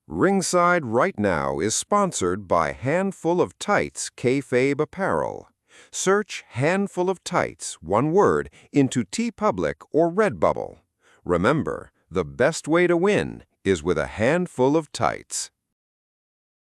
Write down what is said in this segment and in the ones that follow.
Ringside Right Now is sponsored by Handful of Tights Kayfabe Apparel. Search Handful of Tights, one word, into TeePublic or Redbubble. Remember, the best way to win is with a handful of tights.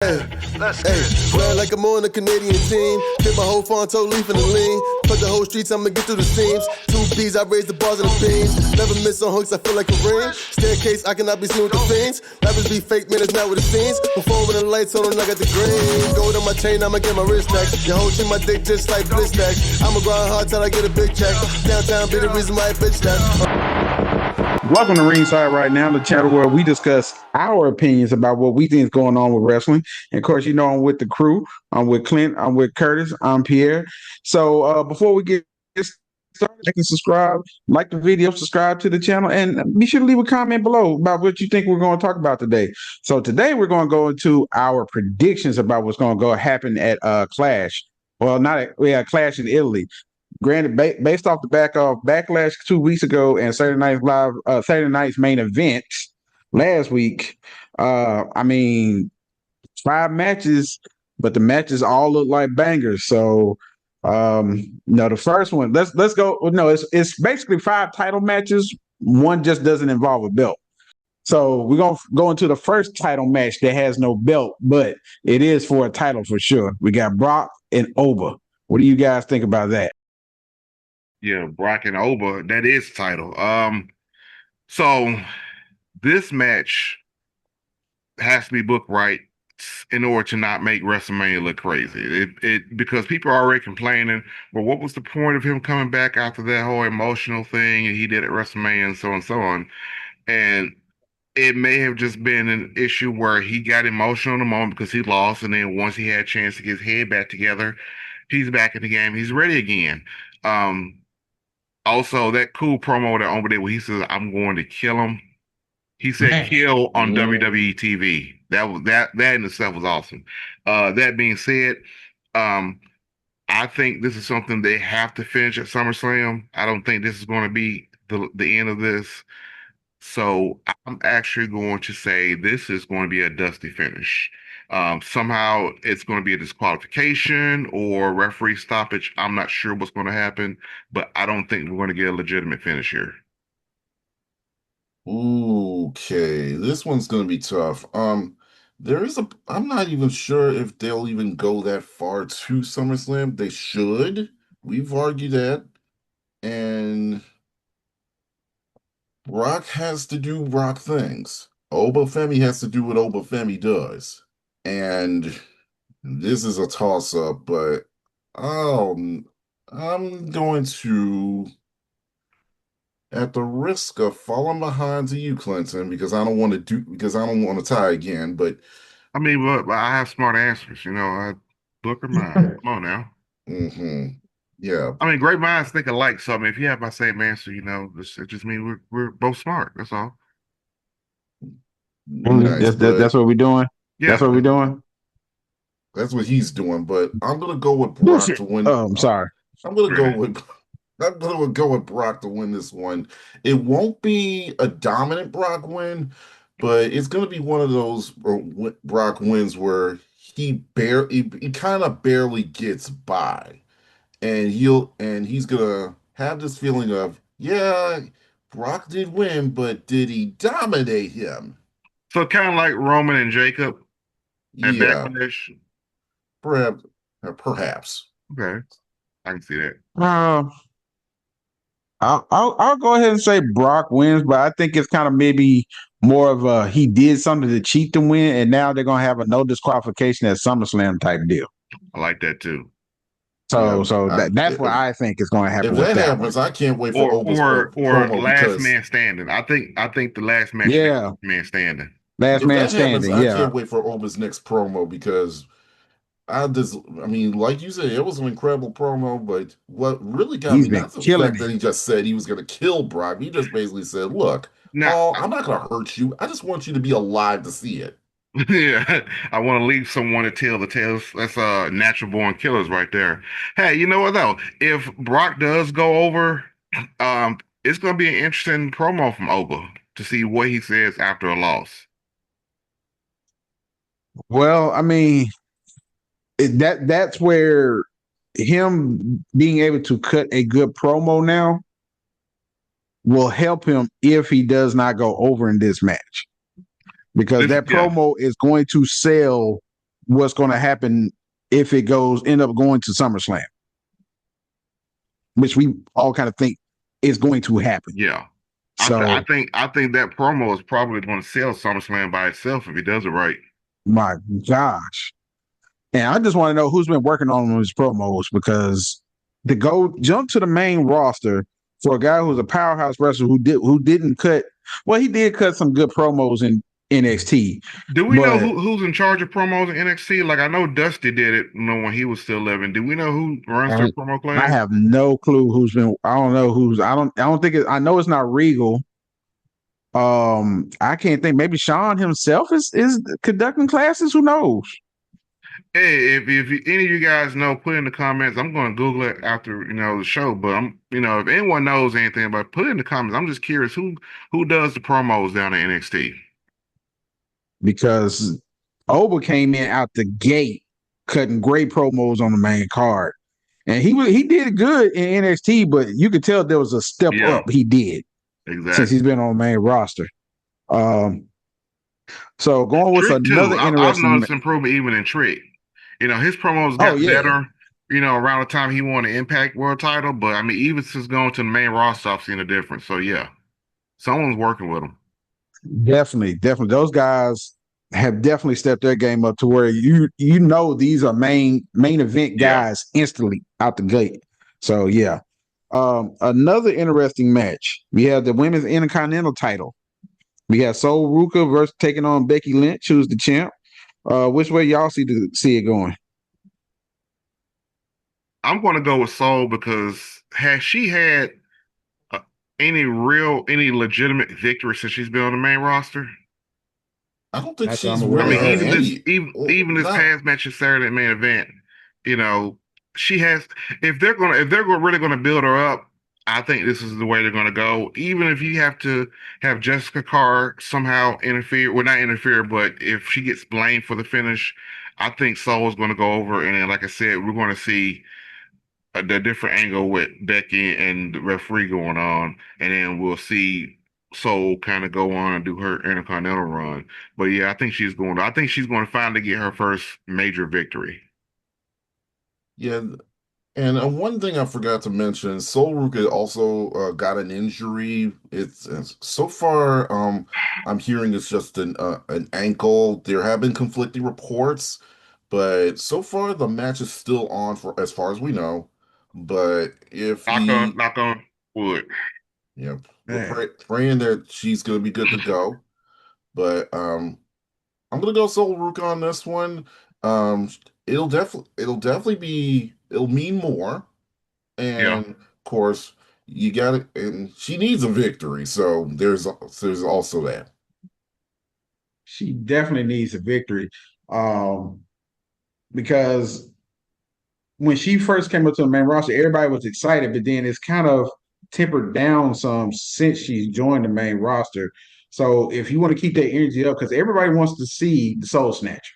Hey, ride like I'm on a Canadian team. Hit my whole farm, toe leaf in the lean. Put the whole streets, I'ma get through the seams. 2 B's, I raise the bars and the beams. Never miss on hooks, I feel like a ring. Staircase, I cannot be seen with the fiends. Rappers be fake, man, it's not with the scenes. Before when the lights on, I got the green. Gold on my chain, I'ma get my wrist back. Your whole shit, my dick just like bliss back. I'ma grind hard till I get a big check. Downtown be the reason why I bitch that. Welcome to Ringside Right Now, the channel where we discuss our opinions about what we think is going on with wrestling. And of course, you know, I'm with the crew. I'm with Clint. I'm with Curtis. I'm Pierre. So before we get started, like and subscribe, like the video, subscribe to the channel, and be sure to leave a comment below about what you think we're going to talk about today. So today we're going to go into our predictions about what's going to go happen at Clash. Well, not at Clash in Italy. Granted, based off the back of Backlash 2 weeks ago and Saturday Night's main event last week, I mean, 5 matches, but the matches all look like bangers. So, no, the first one, let's go. No, it's basically 5 title matches. One just doesn't involve a belt. So we're gonna go into the first title match that has no belt, but it is for a title for sure. We got Brock and Oba. What do you guys think about that? Yeah, Brock and Oba, that is title. So this match has to be booked right in order to not make WrestleMania look crazy. It because people are already complaining, well, what was the point of him coming back after that whole emotional thing and he did at WrestleMania and so on and so on. And it may have just been an issue where he got emotional in the moment because he lost, and then once he had a chance to get his head back together, he's back in the game. He's ready again. Also, that cool promo that over there where he says, "I'm going to kill him." He said "kill" on WWE TV. That in itself was awesome. That being said, I think this is something they have to finish at SummerSlam. I don't think this is going to be the end of this. So I'm actually going to say this is going to be a dusty finish. Somehow it's going to be a disqualification or referee stoppage. I'm not sure what's going to happen, but I don't think we're going to get a legitimate finish here. Okay, this one's gonna be tough. I'm not even sure if they'll even go that far to SummerSlam. They should. We've argued that. And Brock has to do Brock things. Obafemi has to do what Obafemi does. And this is a toss-up, but I'm going to, at the risk of falling behind to you, Clinton, because I don't want to tie again, but I mean, but I have smart answers. You know, I book or mine. Come on now. Yeah. I mean, great minds think alike. So I mean, if you have my same answer, you know, it just means we're both smart. That's all. Nice, That's what we're doing. Yeah, That's what we're doing. that's what he's doing. But I'm gonna go with Brock to win. Oh, I'm sorry. I'm gonna go with Brock to win this one. It won't be a dominant Brock win, but it's gonna be one of those Brock wins where he kind of barely gets by, and he's gonna have this feeling of, yeah, Brock did win, but did he dominate him? so kind of like Roman and Jacob at Yeah, Backlash. perhaps. Perhaps. Okay, I can see that. I'll go ahead and say Brock wins, but I think it's kind of maybe more of a he did something to cheat to win, and now they're gonna have a no disqualification at SummerSlam type deal. I like that too. That's what I think is going to happen If with that that happens, one. I can't wait for Oba's Or promo last because man standing. I think the last match Yeah. man standing. Last if man that happens, standing. I Yeah, can't wait for Oba's next promo because I mean, like you said, it was an incredible promo, but what really got he's me, been not the killing fact it. that he just said he was going to kill Brock. He just basically said, look, Now, Paul, I'm not going to hurt you. I just want you to be alive to see it. yeah, I want to leave someone to tell the tales. That's natural born killers right there. Hey, you know what though? If Brock does go over, it's going to be an interesting promo from Oba to see what he says after a loss. Well, I mean, that's where him being able to cut a good promo now will help him if he does not go over in this match, because that Yeah, promo is going to sell what's going to happen if it end up going to SummerSlam, which we all kind of think is going to happen. yeah. So, I think that promo is probably going to sell SummerSlam by itself if he does it right. my gosh. And I just want to know who's been working on these promos, because to go jump to the main roster for a guy who's a powerhouse wrestler who didn't cut, well, he did cut some good promos in NXT, Do we know but who's in charge of promos in NXT? Like I know Dusty did it, when he was still living. Do we know who runs their I, promo I clan? have no clue who's been. I don't know who's. I don't think it. I know it's not Regal. I can't think. Maybe Sean himself is conducting classes. Who knows? Hey, if any of you guys know, put in the comments. I'm going to Google it after the show. But if anyone knows anything about, it, put it in the comments. I'm just curious who does the promos down at NXT. Because Oba came in out the gate cutting great promos on the main card. And he did good in NXT, but you could tell there was a step Yeah, up he did since exactly. he's been on the main roster. Um, so going with Trick too. another I've interesting. noticed improvement even in Trick. His promos Oh got yeah, better. Around the time he won the Impact World Title. But I mean, even since going to the main roster, I've seen a difference. So yeah, someone's working with him. definitely. Those guys have definitely stepped their game up to where you know these are main event Yeah. guys instantly out the gate. So yeah. Another interesting match. We have the women's intercontinental title. We have Sol Ruka versus taking on Becky Lynch, who's the champ. Which way y'all see it going? I'm going to go with Soul because has she had uh, any legitimate victory since she's been on the main roster? I don't think Not that I'm she's I aware really mean, had of. any. even this Not past match, is Saturday main event, you know, she has. If they're really gonna build her up, I think this is the way they're gonna go. Even if you have to have Jessica Carr somehow interfere, well, not interfere, but if she gets blamed for the finish, I think Soul is gonna go over. And then, like I said, we're gonna see the different angle with Becky and the referee going on, and then we'll see Soul kind of go on and do her Intercontinental run. But yeah, I think she's going to finally get her first major victory. yeah. And one thing I forgot to mention, Sol Ruka also got an injury. It's so far, I'm hearing it's just an ankle. There have been conflicting reports, but so far the match is still on for as far as we know. But if he, Knock on wood. we're Man, praying that she's gonna be good to go. But I'm gonna go Sol Ruka on this one. Um, it'll mean more. Yeah. And of course, you got it. And she needs a victory, so there's also that. she definitely needs a victory. Um, because when she first came up to the main roster, everybody was excited, but then it's kind of tempered down some since she's joined the main roster. So if you want to keep that energy up, because everybody wants to see the Soul Snatcher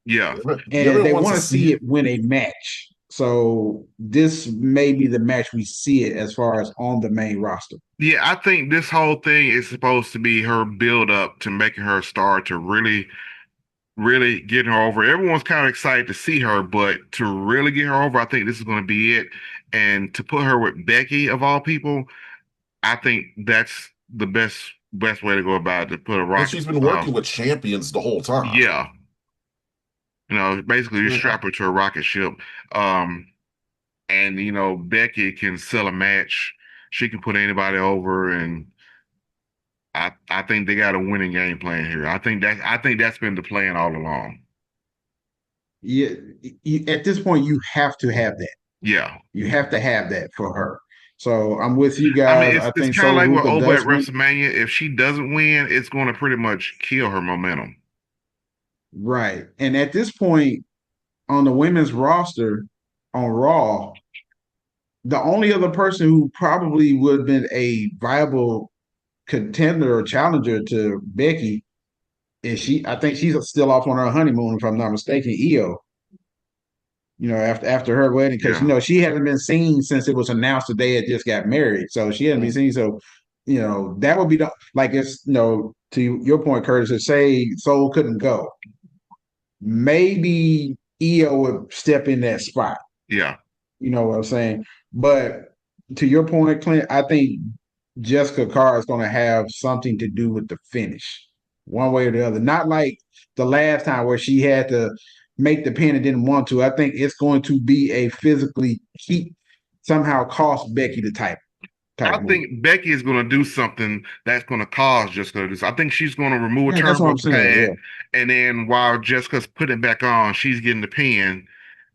Yeah. and Everyone they wants to want to see see it. it win a match. So this may be the match we see it as far as on the main roster. Yeah, I think this whole thing is supposed to be her build up to making her a star, to really getting her over. Everyone's kind of excited to see her, but to really get her over, I think this is going to be it. And to put her with Becky of all people, I think that's the best way to go about it. To put a And rocket, she's been working with champions the whole time. yeah, basically just Yeah. strap her to a rocket ship. Um, and Becky can sell a match. She can put anybody over, and I think they got a winning game plan here. I think that's been the plan all along. Yeah, at this point, you have to have that. Yeah. You have to have that for her. So I'm with you I mean, guys. it's I it's think kind of Sol like with Ruka Oba at does win. WrestleMania. If she doesn't win, it's going to pretty much kill her momentum. Right. And at this point on the women's roster on Raw, the only other person who probably would have been a viable contender or challenger to Becky and I think she's still off on her honeymoon, if I'm not mistaken. Io, after her wedding, because Yeah. she hasn't been seen since it was announced that they had just got married, so she hasn't been seen. So, that would be like it's to your point, Curtis, to say Soul couldn't go, maybe Io would step in that spot. Yeah. You know what I'm saying? But to your point, Clint, I think Jessica Carr is going to have something to do with the finish, one way or the other. Not like the last time where she had to make the pin and didn't want to. I think it's going to be a physically keep somehow cost Becky the type I move. think Becky is going to do something that's going to cause Jessica to do this. I think she's going to remove a Yeah, that's what I'm turnbuckle saying. pad, Yeah. and then while Jessica's putting it back on, she's getting the pin,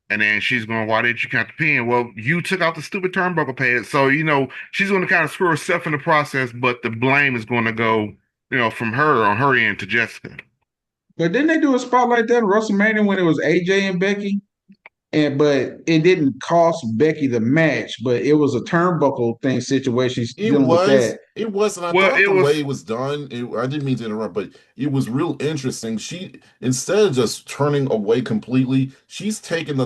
and then she's going, "Why didn't you count the pin?" Well, you took out the stupid turnbuckle pad, so she's going to kind of screw herself in the process. But the blame is going to go, from her on her end to Jessica. But didn't they do a spot like that in WrestleMania when it was AJ and Becky? But it didn't cost Becky the match, but it was a turnbuckle thing situation. She's dealing with that. And I Well, thought it the was way it was done, I didn't mean to interrupt, but it was real interesting. She, instead of just turning away completely, she's taking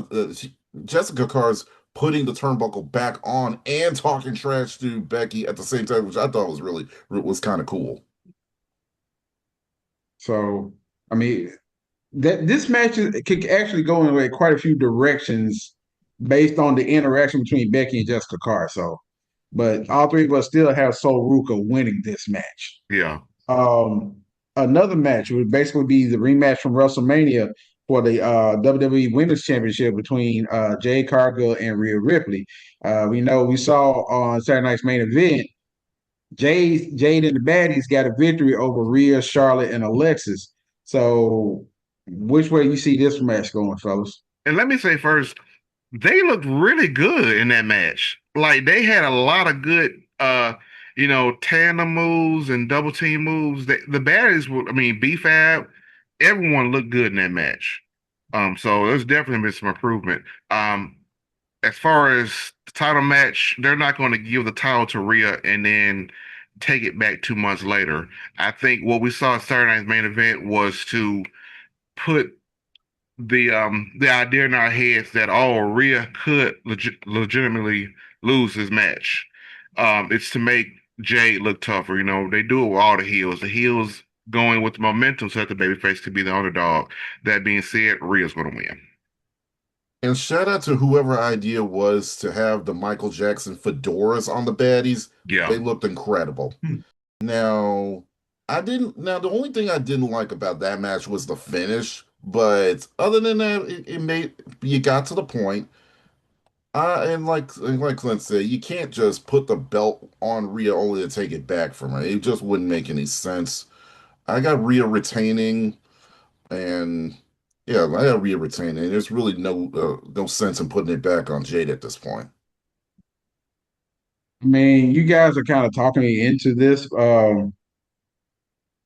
Jessica Carr's putting the turnbuckle back on and talking trash to Becky at the same time, which I thought was kind of cool. So, I mean, that this match could actually go in like quite a few directions based on the interaction between Becky and Jessica Carr. So, but all three of us still have Sol Ruka winning this match. yeah. Um, Another match would basically be the rematch from WrestleMania for the WWE Women's Championship between Jade Cargill and Rhea Ripley. We saw on Saturday night's main event, Jade and the Baddies got a victory over Rhea, Charlotte, and Alexis. So, which way you see this match going, fellas? And let me say first, they looked really good in that match. Like they had a lot of good, tandem moves and double team moves. The baddies were, I mean, B-Fab, everyone looked good in that match. So there's definitely been some improvement. As far as the title match, they're not going to give the title to Rhea and then take it back 2 months later. I think what we saw at Saturday night's main event was to put the idea in our heads that Rhea could legitimately lose his match. It's to make Jade look tougher. They do it with all the heels. The heels going with the momentum so that the babyface could be the underdog. That being said, Rhea's going to win. And shout out to whoever idea was to have the Michael Jackson fedoras on the baddies. Yeah. They looked incredible. Now, the only thing I didn't like about that match was the finish, but other than that, you got to the point. And like Clint said, you can't just put the belt on Rhea only to take it back from her. It just wouldn't make any sense. I got Rhea retaining, and yeah, I got Rhea retaining. There's really no sense in putting it back on Jade at this point. I mean, you guys are kind of talking me into this.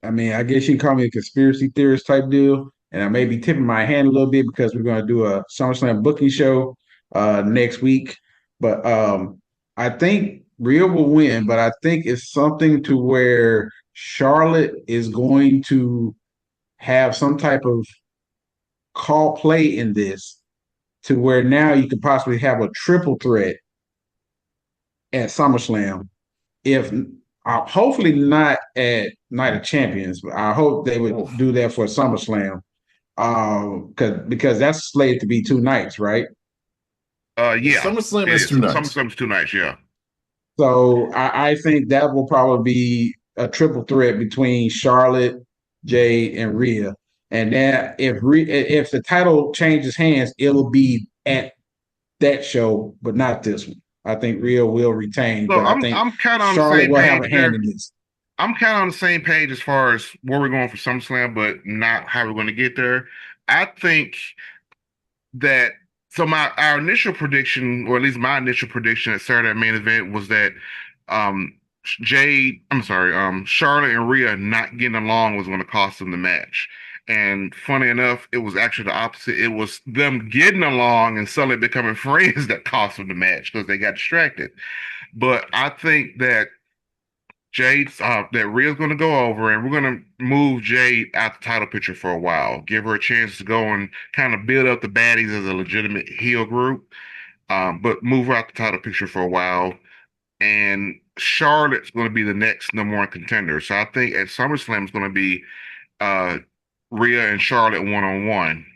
I mean, I guess you can call me a conspiracy theorist type deal, and I may be tipping my hand a little bit because we're going to do a SummerSlam booking show next week. But I think Rhea will win, but I think it's something to where Charlotte is going to have some type of call play in this to where now you could possibly have a triple threat at SummerSlam if hopefully not at Night of Champions, but I hope they would Oof. do that for SummerSlam. Because that's slated to be 2 nights, right? Yeah. SummerSlam It is is. 2 nights. SummerSlam's 2 nights, yeah. So I think that will probably be a triple threat between Charlotte, Jay, and Rhea. And then if the title changes hands, it'll be at that show, but not this one. I think Rhea will retain, So but I I'm think I'm kind of on the Charlotte same will have page a hand there. in this. I'm kind of on the same page as far as where we're going for SummerSlam, but not how we're going to get there. I think that my our initial prediction, or at least my initial prediction at Saturday main event was that Charlotte and Rhea not getting along was going to cost them the match. And funny enough, it was actually the opposite. It was them getting along and suddenly becoming friends that cost them the match because they got distracted. But I think that Jade's that Rhea's going to go over, and we're going to move Jade out the title picture for a while, give her a chance to go and kind of build up the baddies as a legitimate heel group, but move her out the title picture for a while. And Charlotte's going to be the next number one contender. So I think at SummerSlam it's going to be uh, Rhea and Charlotte one on one.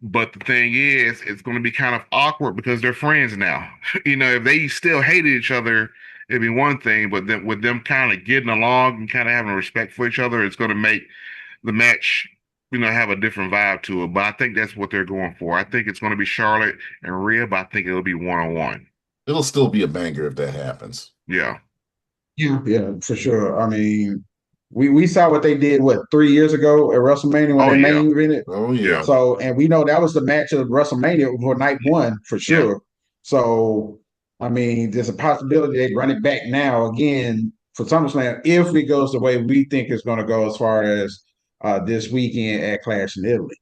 But the thing is, it's going to be kind of awkward because they're friends now. If they still hated each other, it'd be one thing. But then with them kind of getting along and kind of having respect for each other, it's going to make the match, have a different vibe to it. But I think that's what they're going for. I think it's going to be Charlotte and Rhea, but I think it'll be one on one. It'll still be a banger if that happens. Yeah. Yeah, for sure. I mean, we saw what they did 3 years ago at WrestleMania when Oh they yeah. main evented. Oh yeah. Yeah. So, and we know that was the match of WrestleMania for night one for Yeah. sure. So, I mean, there's a possibility they run it back now again for SummerSlam if it goes the way we think it's going to go as far as this weekend at Clash in Italy.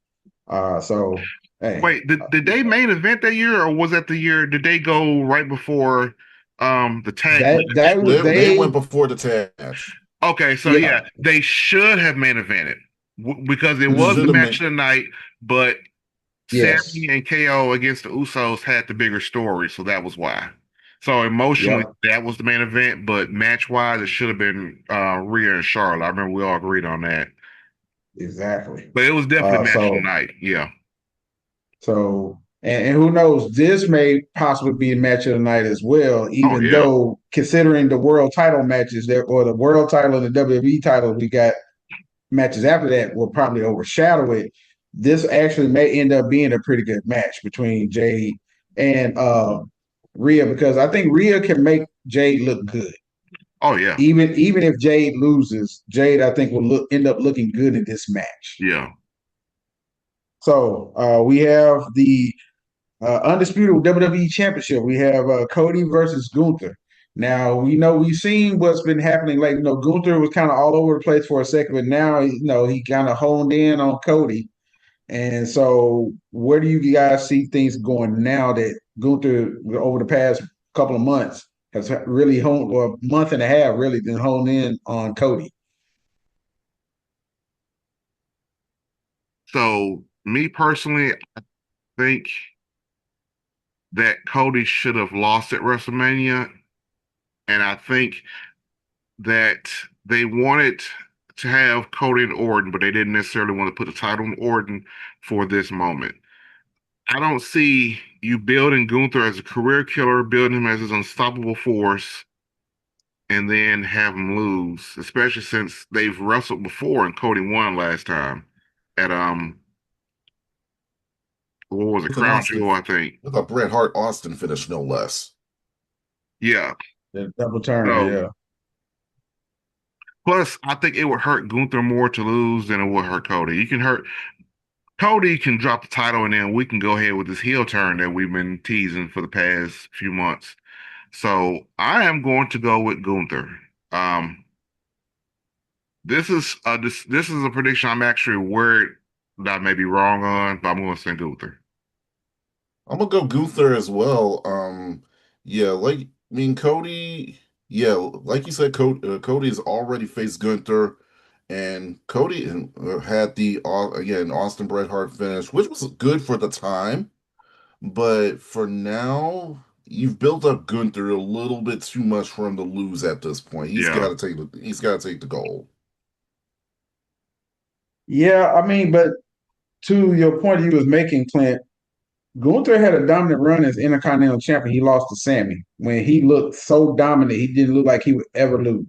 So, hey, Wait, did they main event that year, or was that the year? Did they go right before the tag match? They went before the tag match. Okay, so Yeah. yeah, they should have main evented because it They was the should have match of the night, but Yes. Sammy and KO against the Usos had the bigger story, so that was why. So emotionally, Yep. that was the main event, but match wise, it should have been Rhea and Charlotte. I remember we all agreed on that, Exactly. but it was definitely match of the So night. Yeah. So, and who knows, this may possibly be a match of the night as well, Oh even yeah. though considering the world title matches there or the world title and the WWE title, we got matches after that will probably overshadow it. This actually may end up being a pretty good match between Jade and Rhea because I think Rhea can make Jade look good. Oh yeah. Even if Jade loses, Jade I think will end up looking good in this match. Yeah. So we have the undisputed WWE Championship. We have Cody versus Gunther. Now we know we've seen what's been happening. Like Gunther was kind of all over the place for a second, but now he kind of honed in on Cody. And so, where do you guys see things going now that Gunther over the past couple of months has really honed, or a month and a half really been honed in on Cody? So me personally, I think that Cody should have lost at WrestleMania, and I think that they wanted to have Cody and Orton, but they didn't necessarily want to put the title on Orton for this moment. I don't see you building Gunther as a career killer, building him as an unstoppable force, and then have him lose, especially since they've wrestled before and Cody won last time at what was it, With an Crown Austin, Jewel, I think. with a Bret Hart Austin finish, no less. Yeah. The double turn, So yeah. plus, I think it would hurt Gunther more to lose than it would hurt Cody. Cody can drop the title, and then we can go ahead with this heel turn that we've been teasing for the past few months. So I am going to go with Gunther. This is a prediction I'm actually worried that I may be wrong on, but I'm going to say Gunther. I'm gonna go Gunther as well. Yeah, Cody. Yeah, like you said, Cody has already faced Gunther, and Cody had the again Austin Bret Hart finish, which was good for the time, but for now, you've built up Gunther a little bit too much for him to lose at this point. Yeah. He's got to take the goal. Yeah, I mean, but to your point you was making, Clint, Gunther had a dominant run as Intercontinental Champion. He lost to Sammy when he looked so dominant. He didn't look like he would ever lose.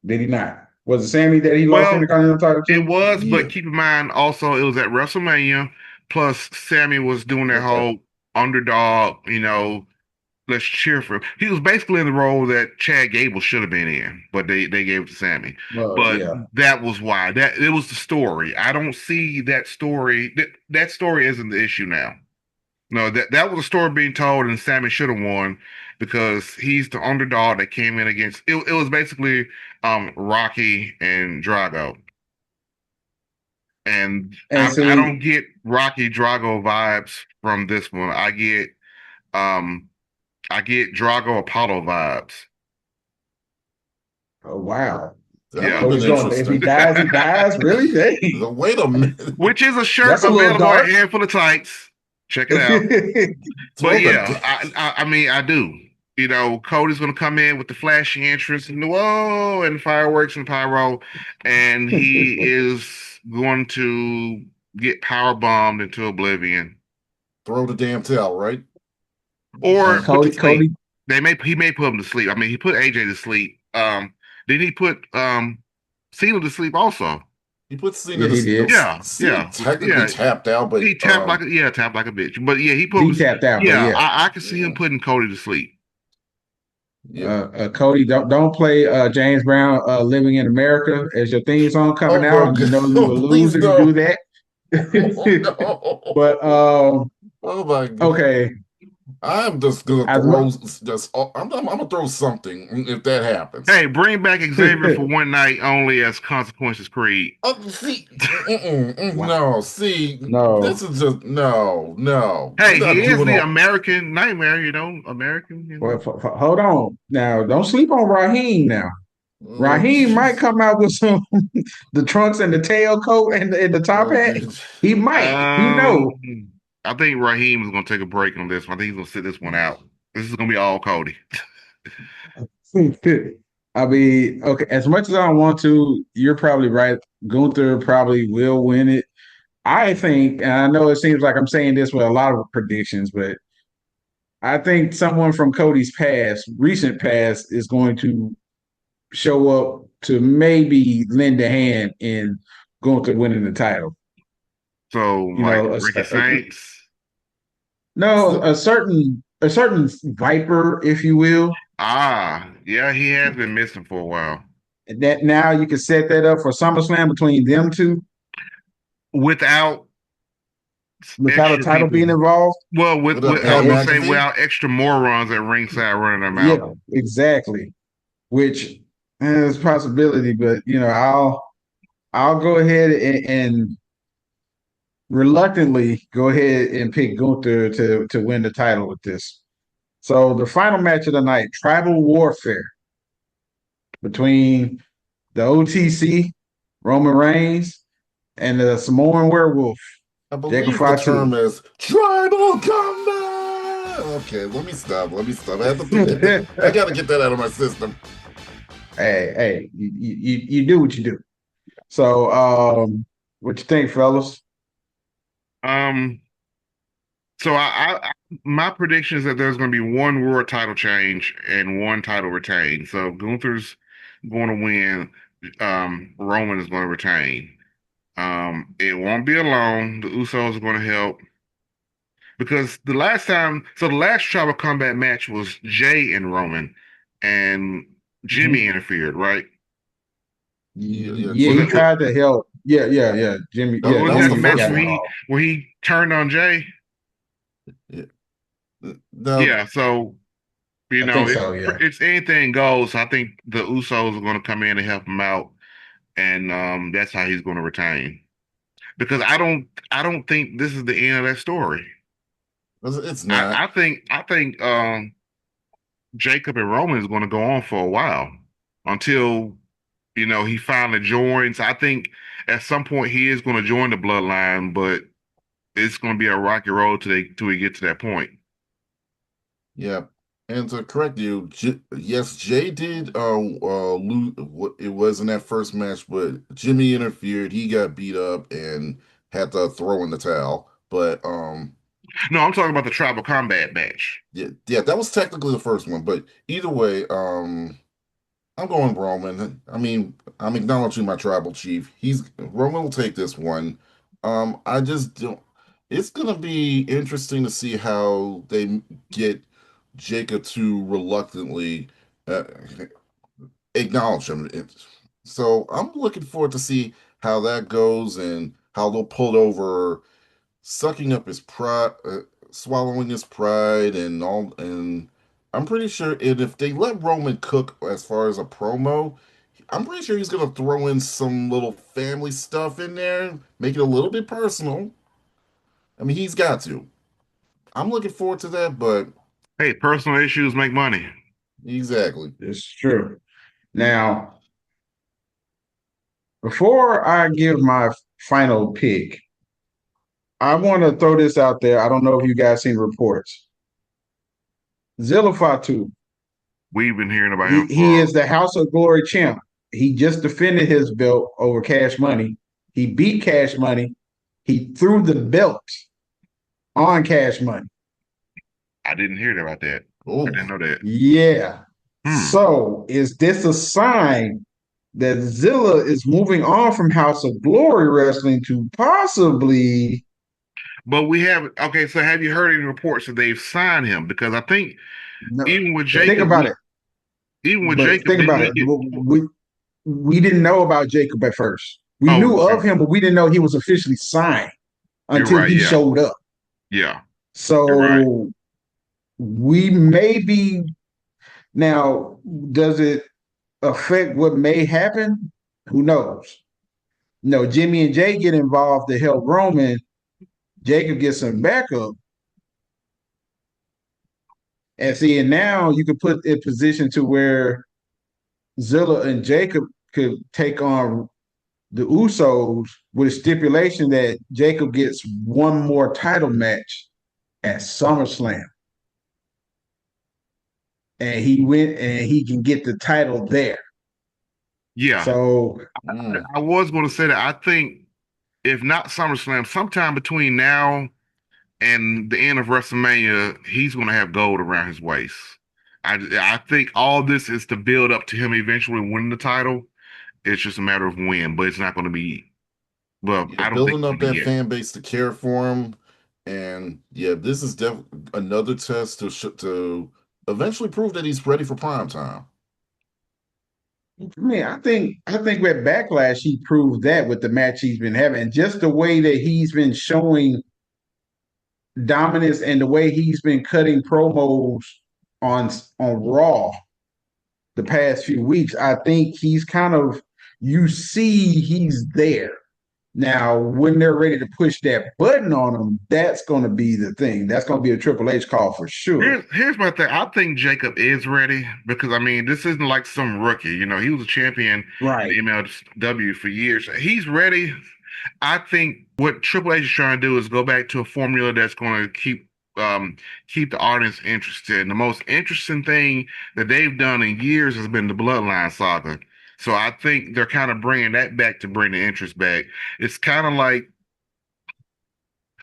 Did he not? Was it Sammy that he lost the Well, Intercontinental title it to? was, Yeah, but keep in mind also it was at WrestleMania. Plus, Sammy was doing that okay. whole underdog, let's cheer for him. He was basically in the role that Chad Gable should have been in, but they gave it to Sammy. Well, But yeah. that was why. That it was the story. I don't see that story. That story isn't the issue now. No, that was a story being told, and Sammy should have won because he's the underdog that came in against. It was basically Rocky and Drago, and And I don't see, get Rocky Drago vibes from this one. Um I get Drago Apollo vibes. Oh wow. That would Yeah. have been Cody's going. If he interesting. dies, he dies. Really? Hey, Wait a minute. Which is a shirt that's a little available at dark. Handful of Tights. Check it out. Throw But the yeah, damn. I mean, I do. You know, Cody's gonna come in with the flashy entrance and whoa and fireworks and pyro, and he is going to get power bombed into oblivion Throw the damn towel, right? And or put to Cody, sleep. Cody, He may put him to sleep. I mean, he put AJ to sleep. Did he put Cena to sleep also? He put Cena yeah, he to did. Cena technically Yeah. tapped out, but He tapped like a bitch. But yeah, he put He him. tapped out, but Yeah, yeah. I can see him putting Cody to sleep. yeah. Cody, don't play James Brown "Living in America" as your theme song coming Oh bro, out. You know you oh, will lose please if you do no. that. Oh no. But Oh my god. okay, I'm just gonna as throw much just I'm gonna throw something if that happens. Hey, bring back Xavier for one night only as Consequences Creed. See, wow, no, see, this no. is just no. We're Hey, he not is doing the all. American Nightmare, you know, American. You Well, know. hold on now. Don't sleep on Raheem now. Oh, Raheem might jeez. come out with some the trunks and the tailcoat and the top Oh, hat. jeez. He might. Who knows? I think Raheem is going to take a break on this one. I think he's going to sit this one out. This is going to be all Cody. I mean, okay, as much as I want to, you're probably right. Gunther probably will win it. I think, and I know it seems like I'm saying this with a lot of predictions, but I think someone from Cody's past, recent past, is going to show up to maybe lend a hand in Gunther winning the title. So, You like know, Ricky Saints. no, So, a certain Viper, if you will. Yeah, he has been missing for a while. That now you can set that up for SummerSlam between them two Without without a extra title people. being involved. Well, without I was And Pat going to say McAfee, without extra morons at ringside running their mouth. yeah, exactly. Which is a possibility, but you know, I'll go ahead and reluctantly go ahead and pick Gunther to win the title with this. So the final match of the night, tribal warfare between the OTC, Roman Reigns, and the Samoan werewolf, I Jacob believe the Fatu. term is tribal combat. Okay, let me stop. I have to get that. I got to get that out of my system. Hey, you do what you do. So, what you think, fellas? Um, so my prediction is that there's going to be one world title change and one title retain. So Gunther's going to win. Roman is going to retain. It won't be alone. The Usos are going to help because the last tribal combat match was Jay and Roman, and Jimmy interfered, right? Yeah, Yeah, Was he it? tried to help. Yeah. Jimmy, yeah, that Wasn't was that the the Jimmy match first got where one. involved. he turned on Jay? Yeah. Now, Yeah. So I think so. Yeah. it's anything goes. I think the Usos are going to come in and help him out, and that's how he's going to retain. Because I don't think this is the end of that story. it's not. I think Jacob and Roman is going to go on for a while until he finally joins. I think at some point he is going to join the bloodline, but it's going to be a rocky road till we get to that point. Yeah. And to correct you, yes, Jay did lose. It was in that first match, but Jimmy interfered. He got beat up and had to throw in the towel. But No, I'm talking about the tribal combat match. yeah, that was technically the first one. But either way, I'm going Roman. I mean, I'm acknowledging my tribal chief. He's Roman will take this one. I just don't. It's gonna be interesting to see how they get Jacob to reluctantly uh, acknowledge him. So I'm looking forward to see how that goes and how they'll pull over, sucking up his pride, swallowing his pride, and all. And I'm pretty sure, and if they let Roman cook as far as a promo, I'm pretty sure he's gonna throw in some little family stuff in there, make it a little bit personal. I mean, he's got to. I'm looking forward to that, but Hey, personal issues make money. exactly. It's true. Now, before I give my final pick, I want to throw this out there. I don't know if you guys seen reports. Zilla Fatu, We've been hearing about him he for is the House of Glory champ. He just defended his belt over Cash Money. He beat Cash Money. He threw the belt on Cash Money. I didn't hear about that. I Oh, didn't know that. Yeah. Hmm. So is this a sign that Zilla is moving on from House of Glory Wrestling to possibly? But we have okay. So have you heard any reports that they've signed him? Because I think No, even with think Jacob, about it. even with But Jacob, think didn't about he it. get? We didn't know about Jacob at first. We Oh, knew okay. of him, but we didn't know he was officially signed You're until right. he Yeah, showed up. yeah. You're right. So we may be now. Does it affect what may happen? Who knows? No, Jimmy and Jay get involved to help Roman. Jacob gets some backup. And see, and now you could put it position to where Zilla and Jacob could take on the Usos with a stipulation that Jacob gets one more title match at SummerSlam. And he went and he can get the title there. Yeah, So mm. I was going to say that. I think if not SummerSlam, sometime between now and the end of WrestleMania, he's going to have gold around his waist. I think all this is to build up to him eventually winning the title. It's just a matter of when, but it's not going to be. Well, Yeah, I don't think building it's up going to be that yet. fan base to care for him, and yeah, this is another test to eventually prove that he's ready for prime time. I think with Backlash he proved that with the match he's been having, and just the way that he's been showing dominance and the way he's been cutting promos on Raw the past few weeks. I think he's kind of you see he's there. Now, when they're ready to push that button on him, that's going to be the thing. That's going to be a Triple H call for sure. Here's my thing. I think Jacob is ready because I mean this isn't like some rookie. You know, he was a champion in Right. the MLW for years. He's ready. I think what Triple H is trying to do is go back to a formula that's going to keep the audience interested. And the most interesting thing that they've done in years has been the Bloodline saga. So I think they're kind of bringing that back to bring the interest back. It's kind of like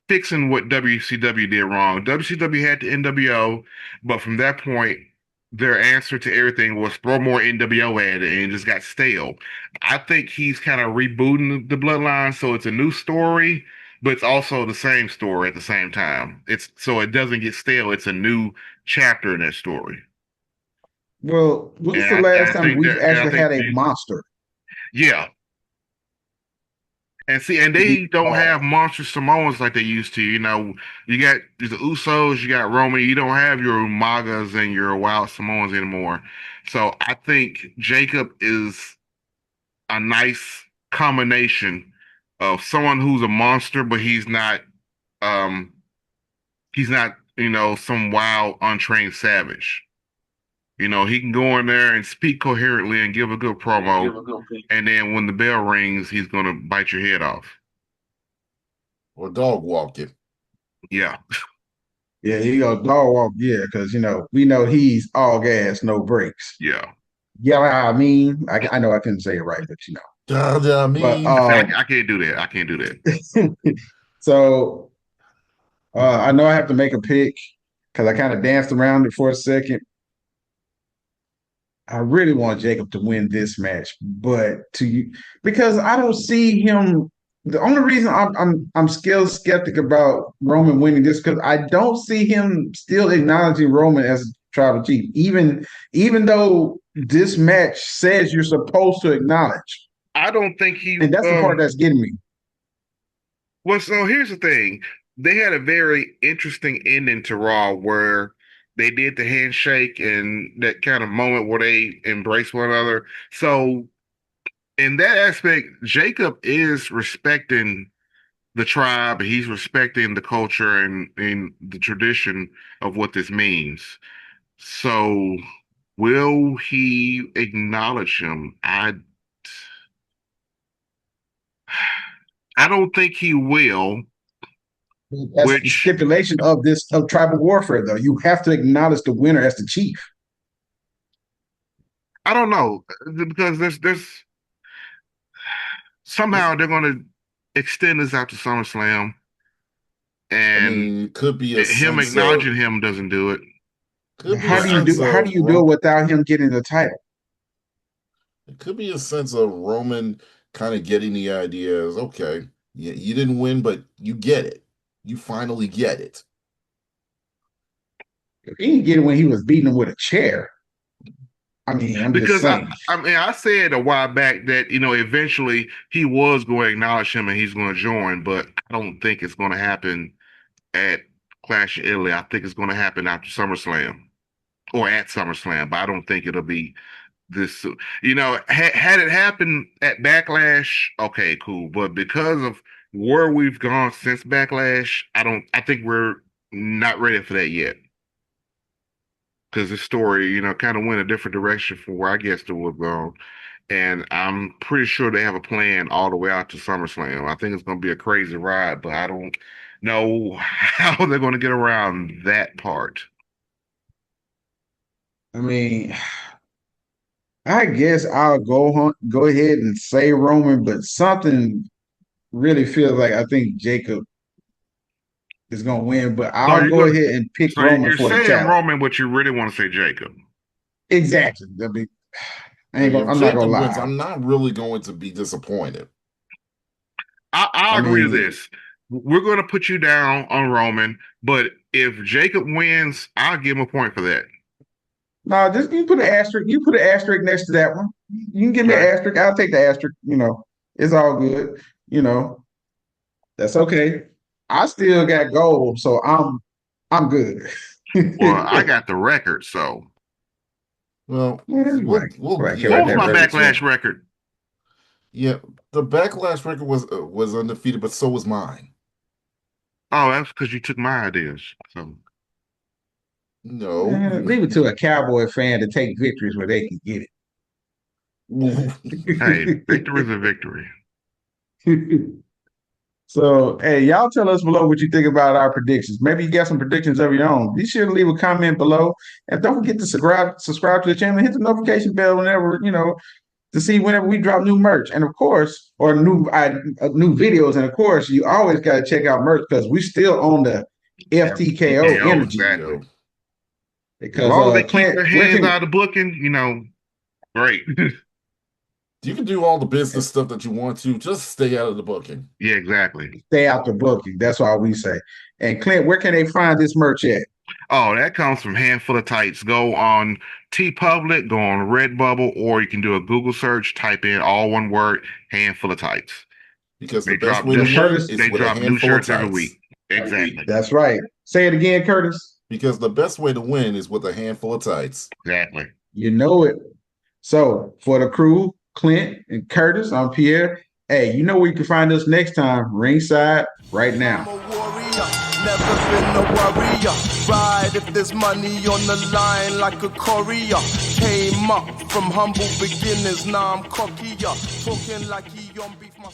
fixing what WCW did wrong. WCW had the NWO, but from that point, their answer to everything was throw more NWO at it, and it just got stale. I think he's kind of rebooting the bloodline, so it's a new story, but it's also the same story at the same time. It's so it doesn't get stale. It's a new chapter in that story, Well, when's the last I time think we've that, and I actually think had a monster? yeah. And see, and The- they don't have monster Samoans like they used to. You know, you got the Usos, you got Roman. You don't have your Umagas and your Wild Samoans anymore. So I think Jacob is a nice combination of someone who's a monster, but um he's not, some wild, untrained savage. You know, he can go in there and speak coherently and give a good promo, and then when the bell rings, he's gonna bite your head off. Or dog walking. Yeah. Yeah, he go dog walk. Yeah, because we know he's all gas, no brakes. Yeah. Yeah, I mean, I know I couldn't say it right, but I but mean, I can't do that. I can't do that. so I know I have to make a pick because I kind of danced around it for a second. I really want Jacob to win this match, but because I don't see him. The only reason I'm still skeptic about Roman winning this because I don't see him still acknowledging Roman as tribal chief, even though this match says you're supposed to acknowledge, I don't think and that's the part that's getting me. well, so here's the thing. They had a very interesting ending to Raw where they did the handshake and that kind of moment where they embrace one another. So in that aspect, Jacob is respecting the tribe, he's respecting the culture and the tradition of what this means. So Will he acknowledge him? I don't think he will. That's the Which stipulation of tribal warfare, though. You have to acknowledge the winner as the chief. I don't know because there's somehow they're going to extend this out to SummerSlam, I and mean, it could be a him sense acknowledging of him doesn't do it. could be a How do you sense do? How do of you do it without him getting the title? it could be a sense of Roman kind of getting the idea is okay. You didn't win, but you get it. You finally get it. He didn't get it when he was beating him with a chair. I mean, I'm just Because saying. I said a while back that eventually he was going to acknowledge him and he's going to join, but I don't think it's going to happen at Clash of Italy. I think it's going to happen after SummerSlam or at SummerSlam, but I don't think it'll be this soon. Had it happened at Backlash, okay, cool. But because of where we've gone since Backlash, I think we're not ready for that yet. Because the story, kind of went a different direction from where I guess it would have gone. And I'm pretty sure they have a plan all the way out to SummerSlam. I think it's going to be a crazy ride, but I don't know how they're going to get around that part. I mean, I guess I'll go ahead and say Roman, but something really feels like I think Jacob is going to win. But So I'll you're go going ahead and pick so Roman you're for the saying title. Roman, but you really want to say Jacob. Exactly. If I'm not gonna Jacob wins, lie. I'm not really going to be disappointed. I I agree to mean, this. We're going to put you down on Roman, but if Jacob wins, I'll give him a point for that. no, just you put an asterisk. You put an asterisk next to that one. You can give me an Okay. asterisk. I'll take the asterisk. It's all good. That's okay. I still got gold, so I'm good. Well, I got the record, so. Well, Right. we'll Right. get Care What about was that my record. backlash record? Yeah, the Backlash record was undefeated, but so was mine. Oh, that's because you took my ideas. So No. Leave it to a Cowboy fan to take victories where they can get hey, it. victory is a victory. So, hey, y'all tell us below what you think about our predictions. Maybe you got some predictions of your own. Be sure to leave a comment below. And don't forget to subscribe to the channel and hit the notification bell whenever, to see whenever we drop new merch. And of course, or new videos. And of course, you always got to check out merch because we still on the FTKO TKO, energy. exactly. Because As long as they keep Clint, their hands out of the booking, great. You can do all the business stuff that you want to, just stay out of the booking. Yeah, exactly. stay out the booking. That's all we say. And Clint, where can they find this merch at? Oh, that comes from Handful of Tights. Go on TeePublic, go on Redbubble, or you can do a Google search, type in all one word, Handful of Tights. Because They the best drop way to new win Curtis, is They with a drop new handful of shirts every tights. week. Exactly. That's right. Say it again, Curtis. Because the best way to win is with a handful of tights. Exactly. You know it. So for the crew, Clint and Curtis, I'm Pierre. Hey, you know where you can find us next time? Ringside right now. I'm a warrior, never been a warrior. Ride if there's money on the line like a courier. Came up from humble beginners, now I'm cockier. Talking like he on beef, my